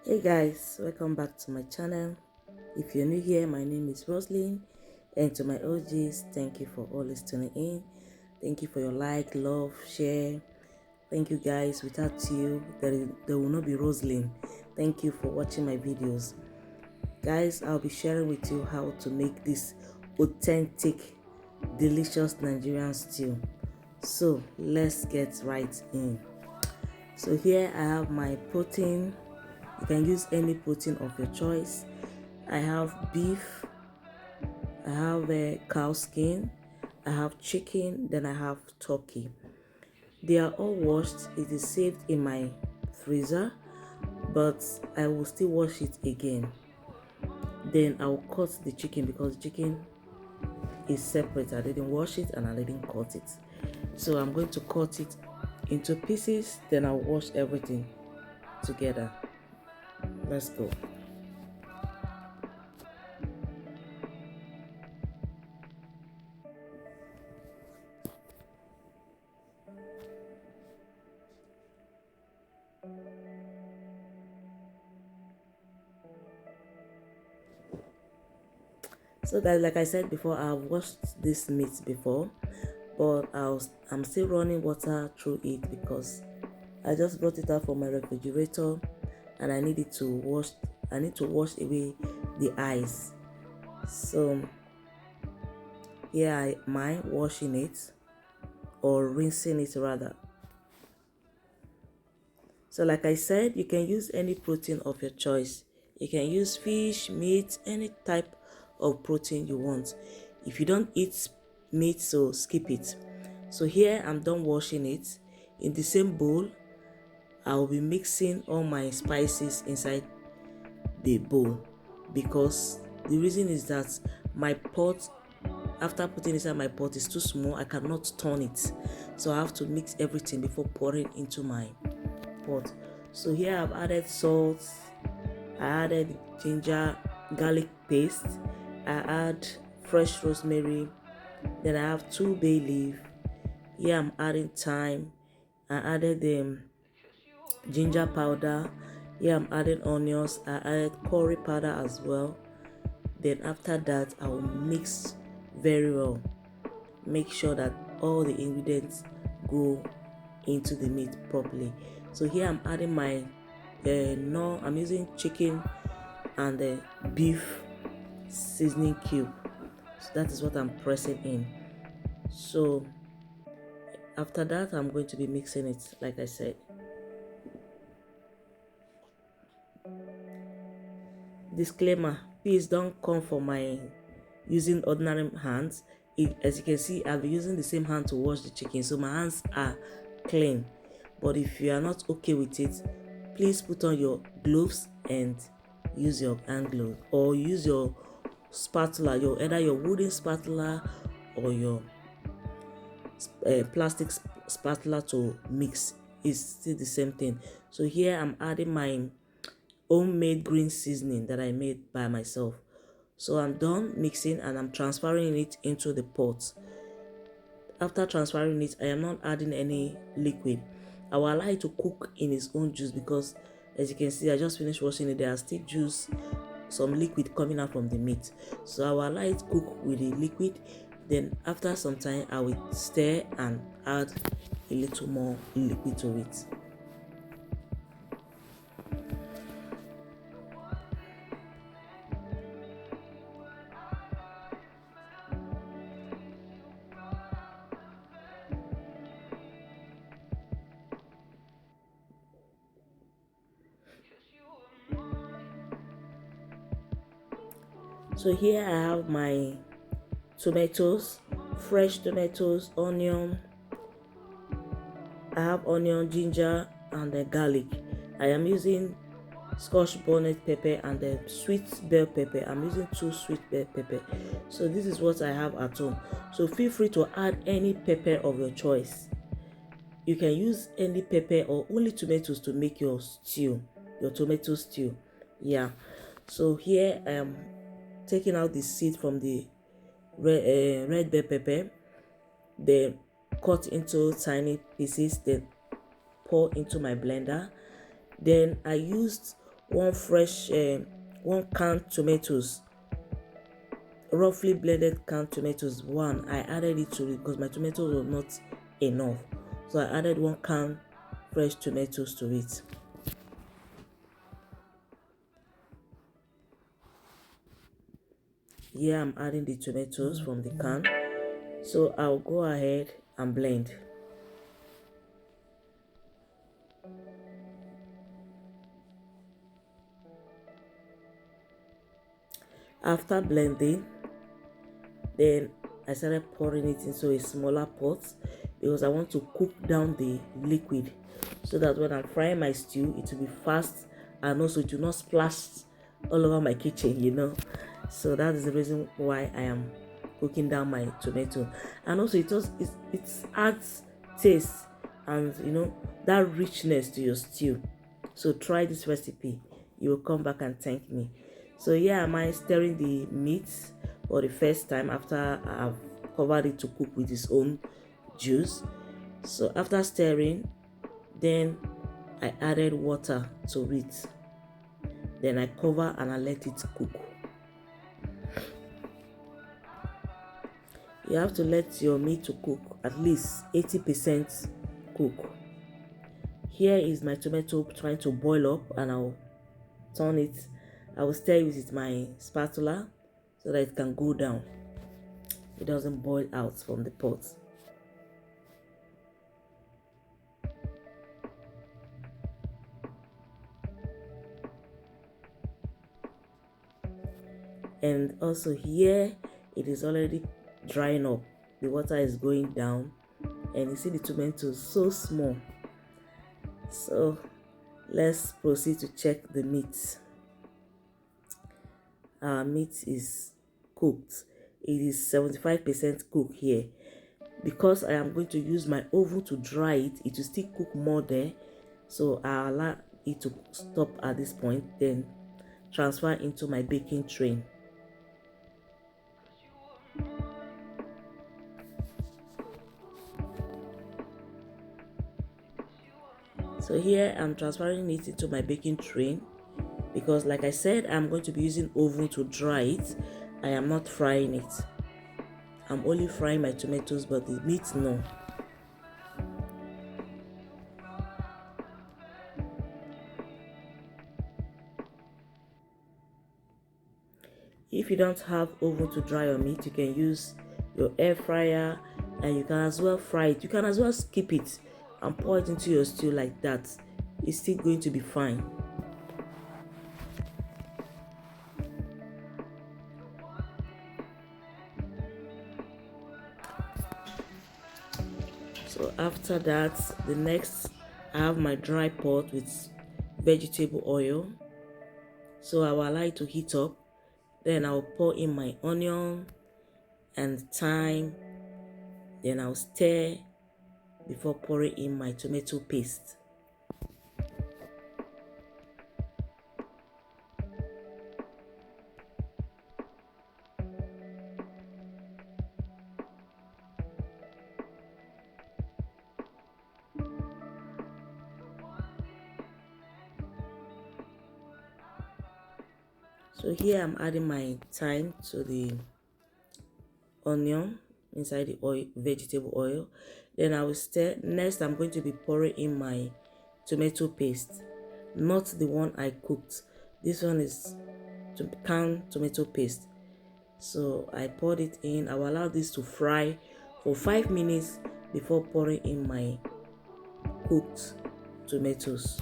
Hey guys, welcome back to my channel. If you're new here, my name is Roslyn, and to my OGs, thank you for always tuning in. Thank you for your like, love, share. Thank you guys. Without you, there will not be Roslyn. Thank you for watching my videos. Guys, I'll be sharing with you how to make this authentic, delicious Nigerian stew. So let's get right in. So here I have my protein. You can use any protein of your choice. I have beef, I have a cow skin, I have chicken, then I have turkey. They are all washed. It is saved in my freezer, but I will still wash it again. Then I will cut the chicken because chicken is separate. I didn't wash it and I didn't cut it. So I'm going to cut it into pieces, then I'll wash everything together. Let's go. So guys, like I said before, I've washed this meat before, but I'm still running water through it because I just brought it out from my refrigerator and I need to wash away the ice. So here I am washing it, or rinsing it rather. So like I said, you can use any protein of your choice. You can use fish, meat, any type of protein you want. If you don't eat meat, so skip it. So here I'm done washing it. In the same bowl, I will be mixing all my spices inside the bowl, because the reason is that my pot, after putting inside my pot, is too small. I cannot turn it, so I have to mix everything before pouring into my pot. So here I've added salt, I added ginger garlic paste, I add fresh rosemary, then I have 2 bay leaf. Here I'm adding thyme, I added the ginger powder. Here I'm adding onions, I added curry powder as well. Then after that, I will mix very well. Make sure that all the ingredients go into the meat properly. So here I'm adding my I'm using chicken and the beef seasoning cube. So that is what I'm pressing in. So after that, I'm going to be mixing it, like I said. Disclaimer, please don't come for my using ordinary hands. As you can see, I'll be using the same hand to wash the chicken, so my hands are clean. But if you are not okay with it, please put on your gloves and use your hand glove, or use your spatula, either your wooden spatula or your plastic spatula to mix. It's still the same thing. So here I'm adding my homemade green seasoning that I made by myself. So I'm done mixing and I'm transferring it into the pot. After transferring it, I am not adding any liquid. I will allow it to cook in its own juice, because as you can see, I just finished washing it. There are still juice, some liquid coming out from the meat. So I will allow it cook with the liquid. Then after some time, I will stir and add a little more liquid to it. So here I have my tomatoes, fresh tomatoes, onion. I have onion, ginger, and the garlic. I am using scotch bonnet pepper and the sweet bell pepper. I'm using 2 sweet bell pepper. So this is what I have at home. So feel free to add any pepper of your choice. You can use any pepper or only tomatoes to make your stew, your tomato stew. Yeah. So here I am taking out the seed from the red bell pepper, then cut into tiny pieces, then pour into my blender. Then I used one fresh, one canned tomatoes, roughly blended canned tomatoes. One, I added it to it because my tomatoes were not enough, so I added one can fresh tomatoes to it. Here I'm adding the tomatoes from the can, so I'll go ahead and blend. After blending, then I started pouring it into a smaller pot because I want to cook down the liquid so that when I'm frying my stew, it will be fast and also it will not splash all over my kitchen. So that is the reason why I am cooking down my tomato. And also it adds taste and that richness to your stew. So try this recipe, you will come back and thank me. So yeah, am I stirring the meat for the first time after I've covered it to cook with its own juice. So after stirring, then I added water to it. Then I cover and I let it cook. You have to let your meat to cook at least 80% cook. Here is my tomato trying to boil up, and I'll turn it. I will stir it with my spatula so that it can go down. It doesn't boil out from the pot. And also here, it is already drying up. The water is going down, and you see the tomatoes so small. So let's proceed to check the meat. Our meat is cooked. It is 75% cooked here. Because I am going to use my oven to dry it, it will still cook more there. So I'll allow it to stop at this point, then transfer into my baking tray. So here I'm transferring it into my baking tray because, like I said, I'm going to be using oven to dry it. I am not frying it. I'm only frying my tomatoes, but the meat, no. If you don't have oven to dry your meat, you can use your air fryer, and you can as well fry it. You can as well skip it and pour it into your stew like that. It's still going to be fine. So after that, the next, I have my dry pot with vegetable oil. So I will allow it to heat up. Then I'll pour in my onion and thyme. Then I'll stir before pouring in my tomato paste. So here I'm adding my thyme to the onion inside the oil, vegetable oil. Then I will stir. Next, I'm going to be pouring in my tomato paste, not the one I cooked. This one is canned tomato paste. So I poured it in. I will allow this to fry for 5 minutes before pouring in my cooked tomatoes.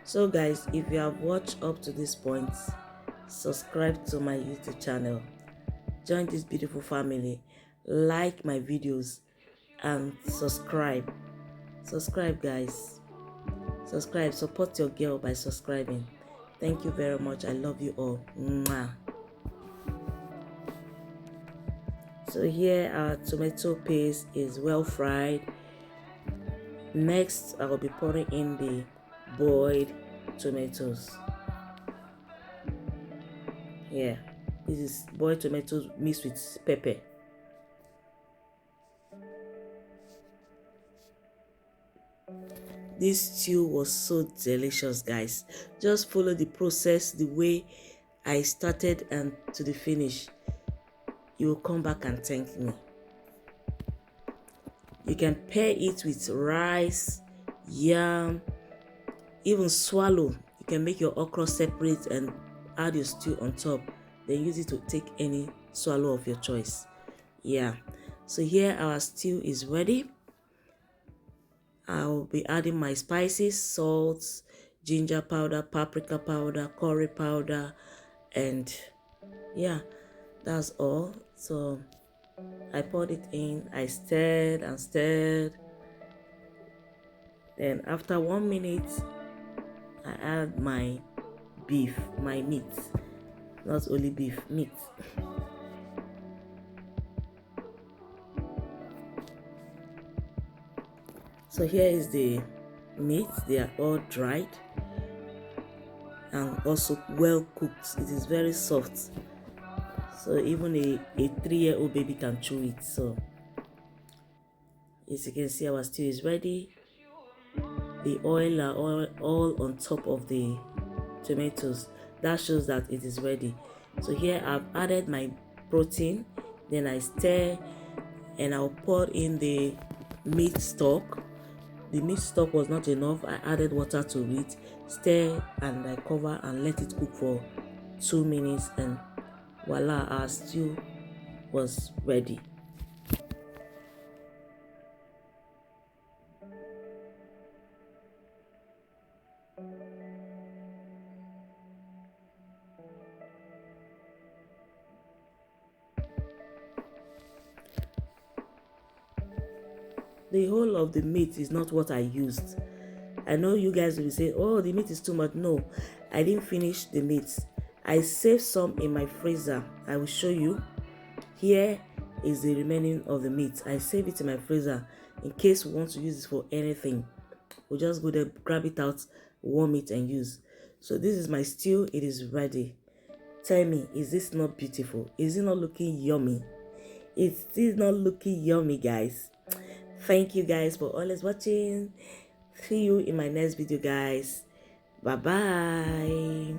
So guys, if you have watched up to this point, subscribe to my YouTube channel, join this beautiful family, like my videos, and subscribe. Subscribe guys, subscribe, support your girl by subscribing. Thank you very much. I love you all. Mwah. So here our tomato paste is well fried. Next, I will be pouring in the boiled tomatoes. Yeah, this is boiled tomatoes mixed with pepper. This stew was so delicious, guys. Just follow the process the way I started and to the finish. You will come back and thank me. You can pair it with rice, yam, even swallow. You can make your okra separate and add your stew on top. Then use it to take any swallow of your choice. Yeah, so here our stew is ready. I'll be adding my spices, salt, ginger powder, paprika powder, curry powder, and yeah, that's all. So I poured it in, I stirred and stirred. Then after 1 minute, I add my beef, my meat, not only beef, meat. So here is the meat. They are all dried and also well cooked. It is very soft. So even a 3-year-old baby can chew it. So as you can see, our stew is ready. The oil are all on top of the tomatoes. That shows that it is ready. So here I've added my protein. Then I stir and I'll pour in the meat stock. The meat stock was not enough. I added water to it, stir, and I cover and let it cook for 2 minutes, and voila, our stew was ready. The whole of the meat is not what I used. I know you guys will say, oh, the meat is too much. No, I didn't finish the meat. I saved some in my freezer. I will show you. Here is the remaining of the meat. I save it in my freezer in case we want to use it for anything. We'll just go there, grab it out, warm it and use. So this is my stew. It is ready. Tell me, is this not beautiful? Is it not looking yummy? Is this not looking yummy, guys? Thank you guys for always watching. See you in my next video, guys. Bye bye.